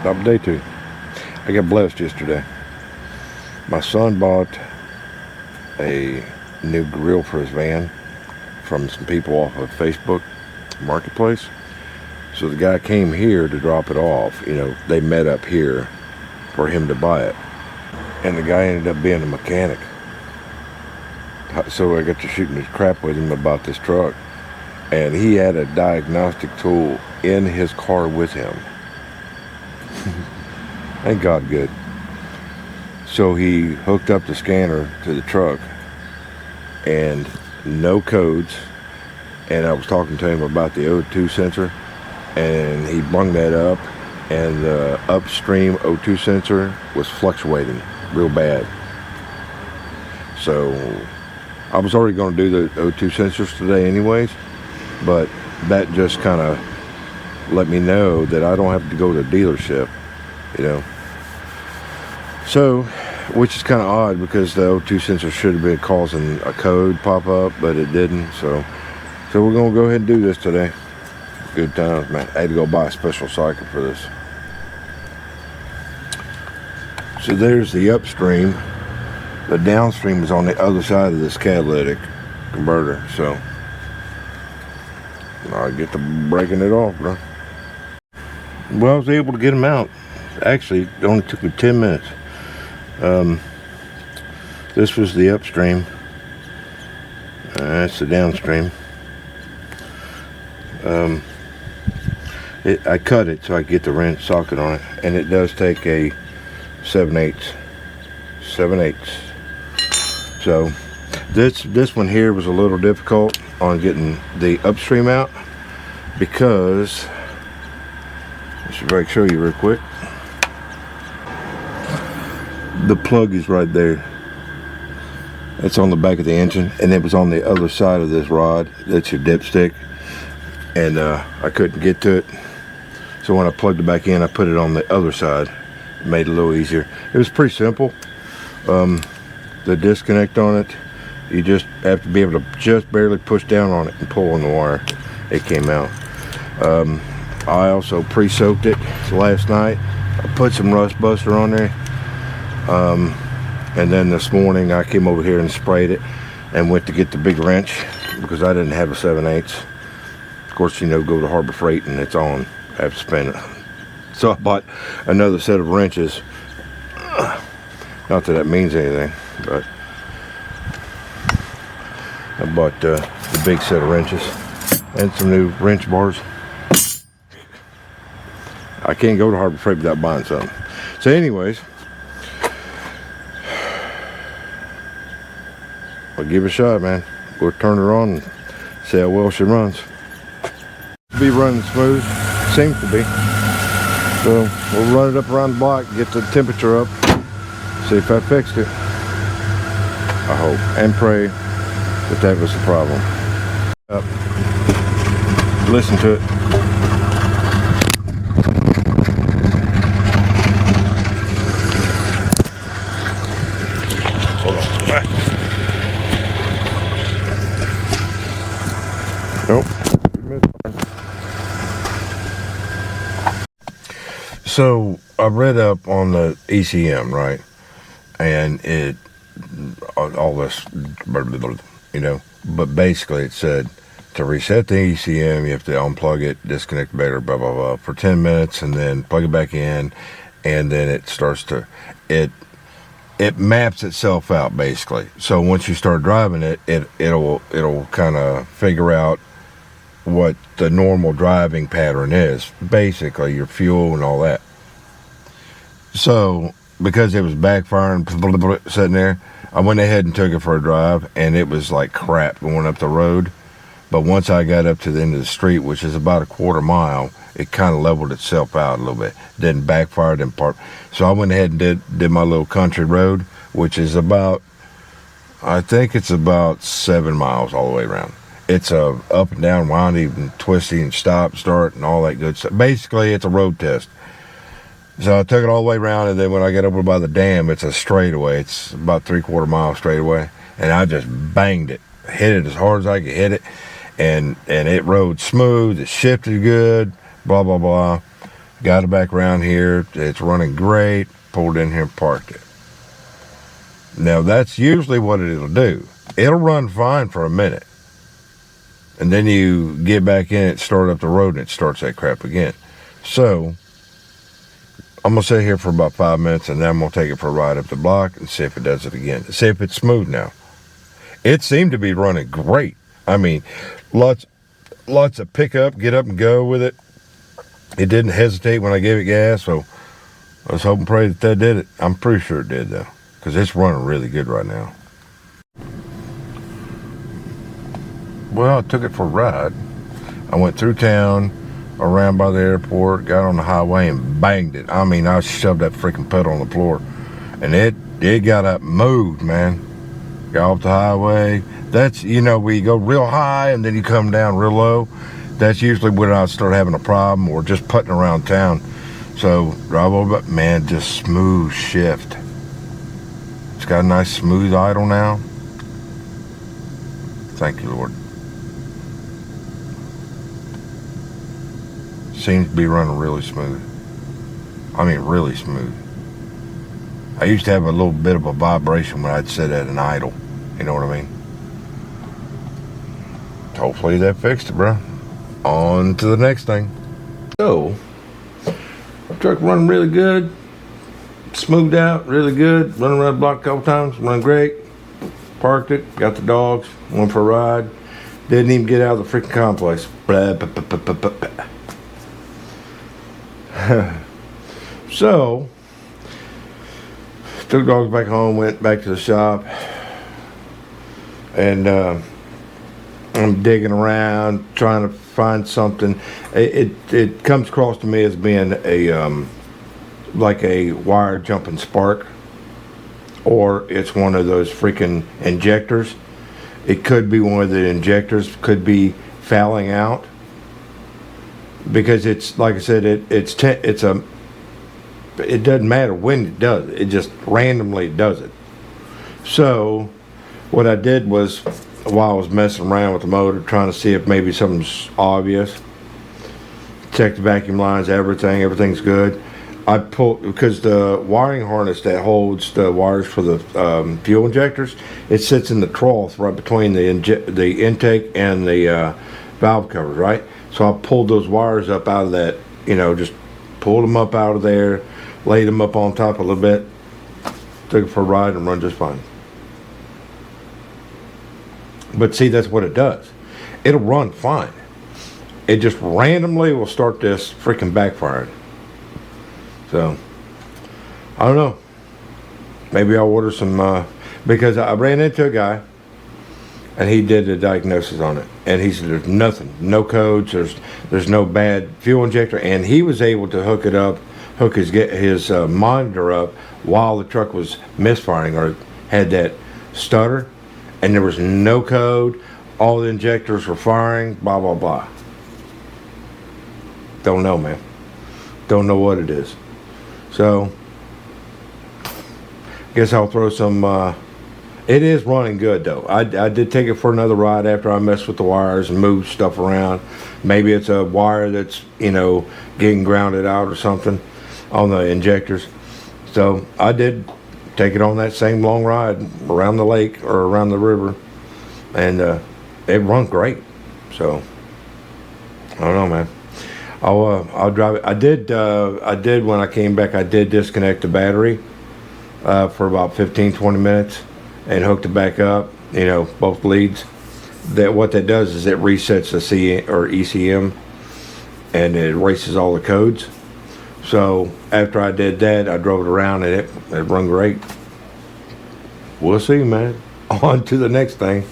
Day 2. I got blessed yesterday. My son bought a new grill for his van from some people off of Facebook Marketplace. So the guy came here to drop it off. You know, they met up here for him to buy it. And the guy ended up being a mechanic. So I got to shooting his crap with him about this truck. And he had a diagnostic tool in his car with him. Thank God good. So he hooked up the scanner to the truck and no codes. And I was talking to him about the O2 sensor, and he brung that up, and the upstream O2 sensor was fluctuating real bad. So I was already going to do the O2 sensors today anyways, but that just kind of let me know that I don't have to go to the dealership, you know. So, which is kind of odd because the O2 sensor should have been causing a code pop up, but it didn't. So we're going to go ahead and do this today. Good times, man. I had to go buy a special cycle for this. So there's the upstream. The downstream is on the other side of this catalytic converter. So I get to breaking it off, bro. Well, I was able to get them out. Actually, it only took me 10 minutes. This was the upstream. That's the downstream. I cut it so I get the wrench socket on it, and it does take a 7/8. So this one here was a little difficult on getting the upstream out because I should show you real quick. The plug is right there. It's on the back of the engine, and it was on the other side of this rod. That's your dipstick, and I couldn't get to it. So when I plugged it back in, I put it on the other side. It made it a little easier. It was pretty simple. The disconnect on it, you just have to be able to just barely push down on it and pull on the wire. It came out. I also pre-soaked it last night. I put some rust buster on there. And then this morning I came over here and sprayed it and went to get the big wrench because I didn't have a 7/8. Of course, you know, go to Harbor Freight and it's on. I have to spin it. So I bought another set of wrenches. Not that that means anything, but I bought the big set of wrenches and some new wrench bars. I can't go to Harbor Freight without buying something. So anyways, I'll give it a shot, man. We'll turn her on and see how well she runs. Be running smooth, seems to be. So we'll run it up around the block, get the temperature up, see if I fixed it. I hope and pray that that was the problem. Listen to it. Hold on. Nope. So I read up on the ECM, right? And it, all this, you know, but basically it said to reset the ECM, you have to unplug it, disconnect the battery, blah, blah, blah, for 10 minutes and then plug it back in. And then it starts to, it maps itself out basically. So once you start driving it, it'll kind of figure out what the normal driving pattern is, basically your fuel and all that. So because it was backfiring, sitting there, I went ahead and took it for a drive, and it was like crap going up the road. But once I got up to the end of the street, which is about a quarter mile, it kind of leveled itself out a little bit. Didn't backfire, didn't park. So I went ahead and did my little country road, which is about, I think it's about 7 miles all the way around. It's a up and down, windy and twisty and stop, start, and all that good stuff. Basically, it's a road test. So I took it all the way around, and then when I got over by the dam, it's a straightaway. It's about 3/4 mile straightaway, and I just banged it, hit it as hard as I could hit it, and it rode smooth. It shifted good, blah blah blah, Got it back around here. It's running great. Pulled in here and parked it. Now, that's usually what it'll do. It'll run fine for a minute. And then you get back in it, start up the road, and it starts that crap again. So, I'm going to sit here for about 5 minutes, and then I'm going to take it for a ride up the block and see if it does it again. See if it's smooth now. It seemed to be running great. I mean, lots of pickup, get up and go with it. It didn't hesitate when I gave it gas, so I was hoping and pray that did it. I'm pretty sure it did, though, because it's running really good right now. Well, I took it for a ride. I went through town, around by the airport, got on the highway and banged it. I mean, I shoved that freaking pedal on the floor, and it got up, moved, man. Got off the highway. That's, where you go real high and then you come down real low. That's usually when I start having a problem, or just putting around town. So drive over, man, just smooth shift. It's got a nice smooth idle now. Thank you, Lord. Seems to be running really smooth. I mean, really smooth. I used to have a little bit of a vibration when I'd sit at an idle. You know what I mean? Hopefully that fixed it, bro. On to the next thing. So, truck running really good. Smoothed out, really good. Running around the block a couple times, running great. Parked it, got the dogs, went for a ride. Didn't even get out of the freaking complex. Blah, blah, blah, blah, blah, blah. So, took the dogs back home, went back to the shop, and I'm digging around, trying to find something. It comes across to me as being like a wire jumping spark, or it's one of those freaking injectors. It could be one of the injectors, could be fouling out, because it's, like I said, it doesn't matter when it does it. It just randomly does it. So what I did was, while I was messing around with the motor, trying to see if maybe something's obvious, checked the vacuum lines, everything's good. I pulled, because the wiring harness that holds the wires for the fuel injectors, it sits in the trough right between the intake and the valve covers, right? So I pulled those wires up out of that, just pulled them up out of there, laid them up on top a little bit, took it for a ride, and run just fine. But see, that's what it does. It'll run fine. It just randomly will start this freaking backfiring. So, I don't know. Maybe I'll order some, because I ran into a guy, and he did a diagnosis on it, and he said there's nothing, no codes, there's no bad fuel injector, and he was able to hook his monitor up while the truck was misfiring, or had that stutter, and there was no code, all the injectors were firing, blah blah blah. Don't know, man. Don't know what it is. So guess I'll throw some. It is running good, though. I did take it for another ride after I messed with the wires and moved stuff around. Maybe it's a wire that's, getting grounded out or something on the injectors. So I did take it on that same long ride around the lake or around the river, and it run great. So I don't know, man. I'll drive it. I did when I came back. I did disconnect the battery for about 15-20 minutes. And hooked it back up, both leads. What that does is it resets the C or ECM, and it erases all the codes. So after I did that, I drove it around, and it run great. We'll see, man. On to the next thing.